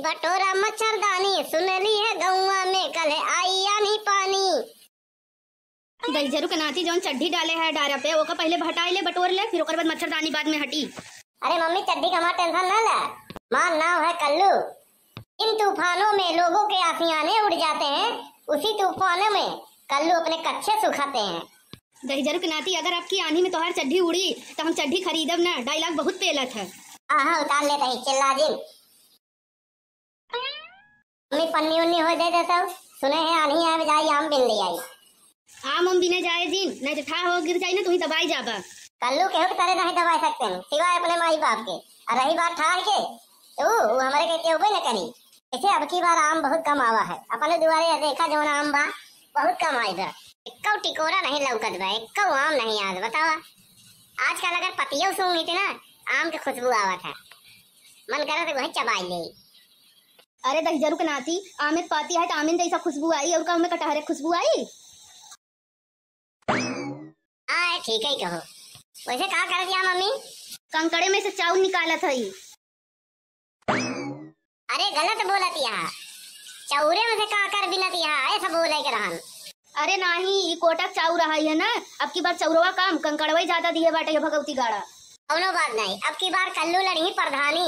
बटोरा मच्छरदानी, सुन ली है गौवा में कल आई या नहीं पानी। दही के नाती जौन चड्ढी डाले है डारा पे ओका पहले हटाई ले बटोर ले, फिर ओकर बाद मच्छरदानी बाद में हटी। अरे मम्मी चड्ढी का टेंशन ना ले, मार नाम है कल्लू। इन तूफानों में लोगों के आशियाने उड़ जाते हैं, उसी तूफानों में कल्लू अपने कच्चे सुखाते हैं। दही के नाती अगर आपकी आंधी में तोहार चड्ढी उड़ी तो हम चड्ढी खरीदब ना, डायलॉग बहुत पेलत है। हाँ उतार लेते ही चिल्ला दिन। मम्मी पन्नी उन्नी हो जाए सब, सुने हैं आनी है बजाई आम बिन ले आई। आम बिने जाए जिन नहीं तो ठा हो गिर जाए ना, तू ही दबाई जाबा। कल्लू के हो तरह नहीं दबा सकते हैं सिवाय अपने माई बाप के। और रही बात ठा के तो हमारे कहते हुए न करी। ऐसे अब की बार आम बहुत कम आवा है, अपने दुआरे देखा जो आम बा बहुत कम आई बा। इक्को टिकोरा नहीं लौकत बा, इक्को आम नहीं आज बतावा। आजकल अगर पतियों सूंघी थी ना आम के खुशबू आवत है, मन करे तो वही चबाई ले। अरे दही के नाती आम पाती है तो आमिन जैसा खुशबू आई और में कटहरे खुशबू आई। हाँ ठीक है कहो। वैसे कहा कर दिया मम्मी? कंकड़े में से चावल निकाला था। अरे गलत बोला तिया, चौरे में से का कर बिना तिया ऐसा बोले के रहन। अरे नहीं कोटा चाउ रहा है ना, अब की बार चौरवा काम कंकड़वा ज्यादा दिए बाटे ये भगवती गाड़ा। कौनो बात नहीं, अब की बार कल्लू लड़ी प्रधानी,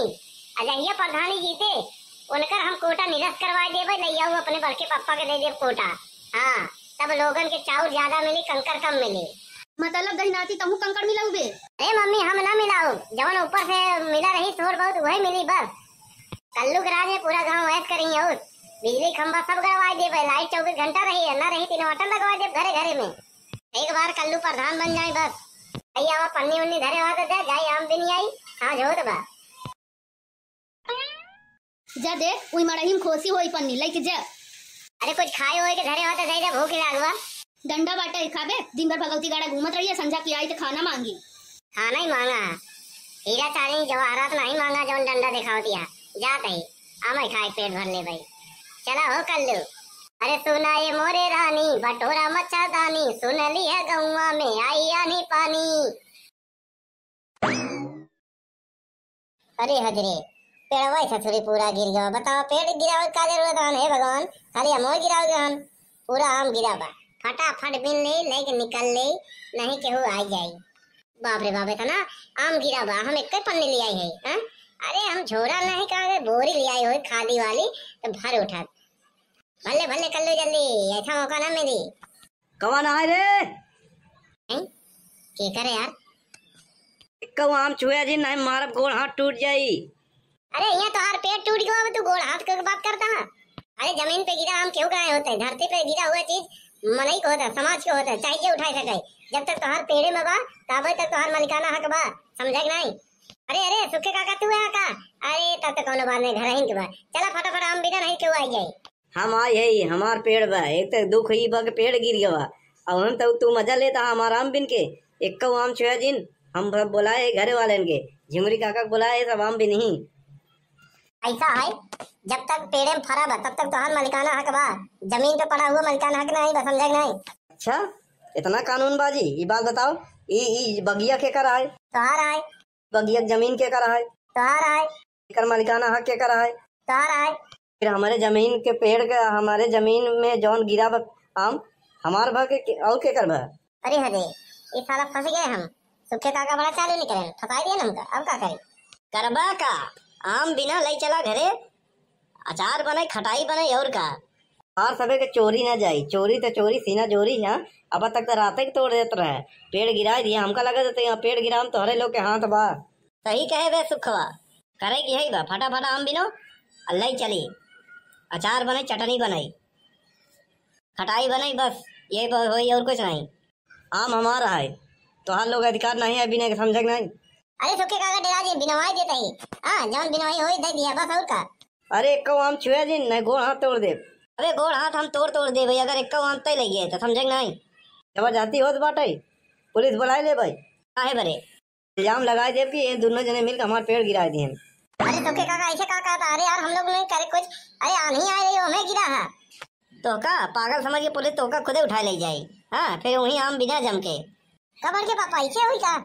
अजहिया प्रधानी जीते उनकर हम कोटा निरस्त करवा देबे, लइया अपने बड़के पापा के दे दे कोटा। हाँ तब लोगन के चाउर ज्यादा मिली, कंकर कम मिली। मतलब दही नाती तहु कंकड़ मिलाऊबे? अरे मम्मी हम ना मिलाऊ, जवन ऊपर से मिला रही थोड़ बहुत वही मिली बस। कल्लू के राज में पूरा गाँव ऐस करेंगे और बिजली खंबा सब गड़वा देबे, लाइट 24 घंटा रही है ना रही 3 वाटर लगवा दे घरे घरे में। एक बार कल्लू प्रधान बन जाए बस। भैया पन्नी उन्नी धरे हुआ तो जाए आम भी नहीं आई हाँ झोट बा। जा दे उई मड़ही में खोसी होई पन्नी लेके जा। अरे कुछ खाए होए के धरे हुआ तो दे भूख लागवा। डंडा बाटा खाबे, दिन भर भगवती गाड़ा घूमत रही है, संझा की आई तो खाना मांगी। खाना ही मांगा, हीरा चांदी जवाहरात नहीं मांगा, जौन डंडा दिखाओ दिया जात ही आम खाए पेट भर ले भाई। चला हो कल्लू। अरे सुना ये मोरे रानी बटोरा मच्छरदानी, सुन ली है गौवा में आई या नहीं पानी। अरे हजरे पेड़वा ससुरी पूरा गिर गया, बताओ पेड़ गिराव का जरूरत है भगवान, खाली अमोर गिराव पूरा आम गिरा बा। फटाफट बिन ले लेके निकल ले, नहीं केहू आ जाए। बाप रे बाप इतना आम गिरा बा, हम एक पन्नी ले आई है। अरे हम झोरा नहीं कहा बोरी ले आई हो खाली वाली तो भर उठा। भले भले कर लो जल्दी, ऐसा मौका ना मिली। कौन आए रे? क्या करे यार? कौ आम छुआ जी नहीं मारब गोड़ हाथ टूट जाई। अरे यहाँ तो हर पेड़ टूट गया, तू गोड़ हाथ की बात करता है? अरे जमीन पे गिरा आम क्यों कहाँ होता है? धरती पे गिरा हुआ चीज मनई को होता है, समाज को होता है, चाहिए उठाए सके। जब तक तोहर पेड़े में बा तब तक तोहर मालिकाना हक बा, समझे नहीं? अरे अरे सुखे काका तू है का? अरे तब तक कोनो बात नहीं, घर ही के बा। चला फटाफट आम बिना नहीं क्यों आई जाए। हम आई है हमार पेड़ बा, एक तो दुख ही बा के पेड़ गिर गया और हम तो तू मजा लेता हमारा आम बिन के। एक आम छुआ जिन हम बुलाए घरे वाले के, झिमरी काका बुलाए सब आम बिन ही। ऐसा है जब तक पेड़े में फरा बा तब तक तोहर मालिकाना हक बा, जमीन पे पड़ा हुआ मालिकाना हक नहीं बा, समझे नहीं? अच्छा इतना कानून बाजी, ये बात बताओ ई बगिया के कर आए? तोहर आए। बगिया जमीन के कर आए? तोहर आए। कर मालिकाना हक के कर आए? तोहर आए। फिर हमारे जमीन के पेड़ के हमारे जमीन में जौन गिरा आम हमार भा के और के कर भा? अरे हरे ये साला फंस गए हम, सुखे काका बड़ा चालू नहीं करें, फंसा दिया हमका, अब क्या करें? करबा का आम बिना ले चला घरे, अचार बने खटाई बने और का। और सबे के चोरी ना जाई, चोरी तो चोरी सीना चोरी है। अब तक तो रात ही तोड़ देते रहे, पेड़ गिरा दिया हमका लगा देते यहाँ पेड़ गिरा तो हरे लोग के हाथ बा। सही कहे बे सुखवा, करे की है बा फटाफट आम बिनो अल्लाह चली, अचार बने चटनी बनाई खटाई बनाई बस ये वही और कुछ नहीं। आम हमारा है तो हर लोग अधिकार नहीं है बिना के, समझे नहीं? अरे सुखे काका डरा जी बिनवाई देते ही, हाँ जौन बिनवाई होई दे दिया बस और का। अरे एक आम छुआ जी नहीं गोड़ हाथ तोड़ दे। अबे गोड़ हाथ हम तोड़ दे भाई, अगर एक आम तय लगी है तो समझे नहीं? जबरदस्ती होत बाटे, पुलिस बुलाए ले भाई। काहे बरे इल्जाम लगाए दे कि ये दोनों जने मिलकर हमारे पेड़ गिरा दिए। अरे सुखे काका ऐसे का कहता? अरे यार हम लोग नहीं करे कुछ, अरे आनी आ रही हो हमें गिरा है तो का पागल समझ के पुलिस तो का खुदे उठा ले जाए। हाँ फिर वही आम बिना जम के कबर के पापा ऐसे हुई का?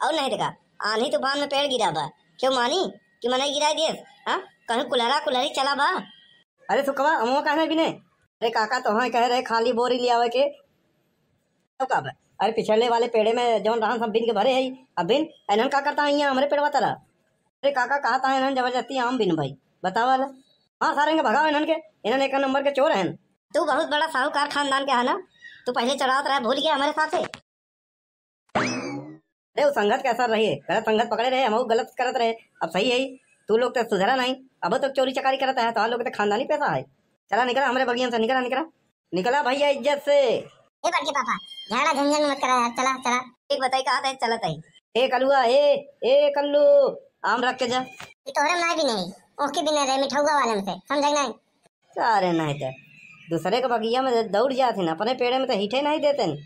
और नहीं देखा आंधी तूफान में पेड़ गिरा बा क्यों मानी कि मना गिरा दिए? हाँ कहूँ कुलहरा कुलहरी चला बा। अरे सुखवा अमुआ कहने बिने। अरे काका तो हाँ कह रहे खाली बोरी ले आवे के कब। अरे पिछले वाले पेड़े में जौन रहा सब बिन के भरे है। अब बिन इन्हन का करता है हमारे पेड़वा तरह। अरे काका कहता है इन्हन जबरदस्ती आम बिन भाई बताओ वाला। हाँ सारे भगाओ इन्हन के, इन्हन एक नंबर के चोर हैं। तू बहुत बड़ा साहूकार खानदान के है ना, तू पहले चढ़ात रहा भूल गया हमारे साथ से। अरे वो संगत कैसा रही है, गलत संगत पकड़े रहे, हम गलत करत रहे। अब सही है तू लोग तो सुधरा नहीं, अब तो चोरी चकारी करता है। तो लोग तो खानदानी पैसा है। चला निकला हमारे बगियन से, निकला निकला निकला भैया इज्जत से। ए बड़के पापा झाड़ा झंझन मत करा यार, चला चला। एक बताई कहा था चलत है। ए कलुआ ए कल्लू आम रख के जा। ये तोहरे में भी नहीं, ओके बिना रे मिठौगा वाले में से समझ नहीं। अरे नहीं तो दूसरे के बगिया में दौड़ जाते न, अपने पेड़े में तो हिटे नहीं देते न।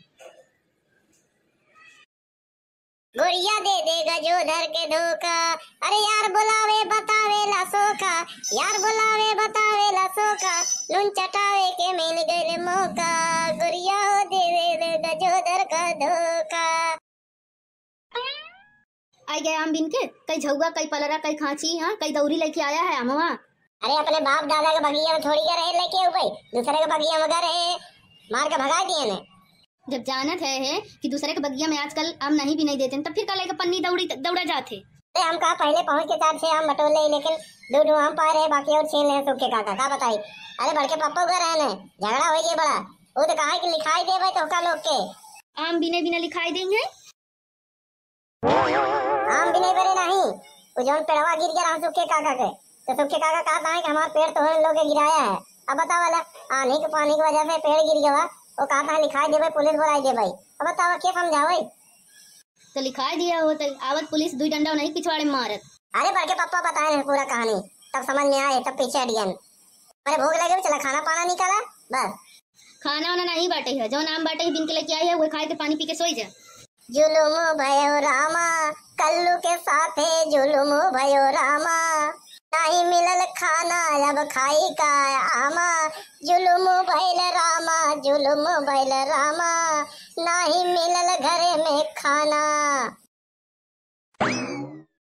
गुड़िया दे देगा जो धर के धोखा, अरे यार बुलावे बतावे ला सोखा, यार बुलावे बतावे ला सोखा, लुन चटावे के मिल गए मौका, गुड़िया दे देगा जो धर का धोखा। आई गए आम बिन के, कई झुआ कई पलरा कई खांची, हाँ कई दौरी लेके आया है अमवा। अरे अपने बाप दादा के बगिया में थोड़ी के रहे लेके हो गई, दूसरे के बगिया में गए रहे मार के भगा दिए ने। जब जानत है कि दूसरे के बगिया में आजकल आम नहीं भी नहीं देते तब फिर कल पन्नी दौड़ा जाते। अरे हम कहा पहले पहुंच के 4-6 आम बटोर ले, लेकिन 2 आम पाए रहे, बाकी और 6 ले सूखे काका का बताई। अरे बड़के पापा घर रहने झगड़ा हो गया बड़ा, वो तो कहा कि लिखाई दे भाई तो का लोग के आम बिने बिना लिखाई देंगे। आम भी नहीं भरे नहीं, वो जौन पेड़वा गिर गया सूखे काका के, तो सूखे काका कहा था कि हमारा पेड़ तो लोग गिराया है। अब बताओ वाला आने के पानी की वजह से पेड़ गिर गया, वो कहा था लिखाई दे भाई, पुलिस बुलाई दे भाई। अब बताओ क्या समझाओ। तो लिखाई दिया हो तो आवत पुलिस 2 डंडा नहीं पिछवाड़े मारत। अरे बड़के पापा बताए हैं पूरा कहानी, तब समझ में आए, तब पीछे हट गए। अरे भूख लगे चला खाना पाना निकाला बस। खाना वाना नहीं बाटे है, जो नाम बाटे बिन के लेके आई है वो खाए के पानी पी के सोई जा। जुलुम भयो रामा कल्लू के साथे, जुलुम भयो रामा नहीं मिलल खाना अब खाई का आमा, जुलुम भैल रामा जुलुम भैल रामा नहीं मिलल घरे में खाना।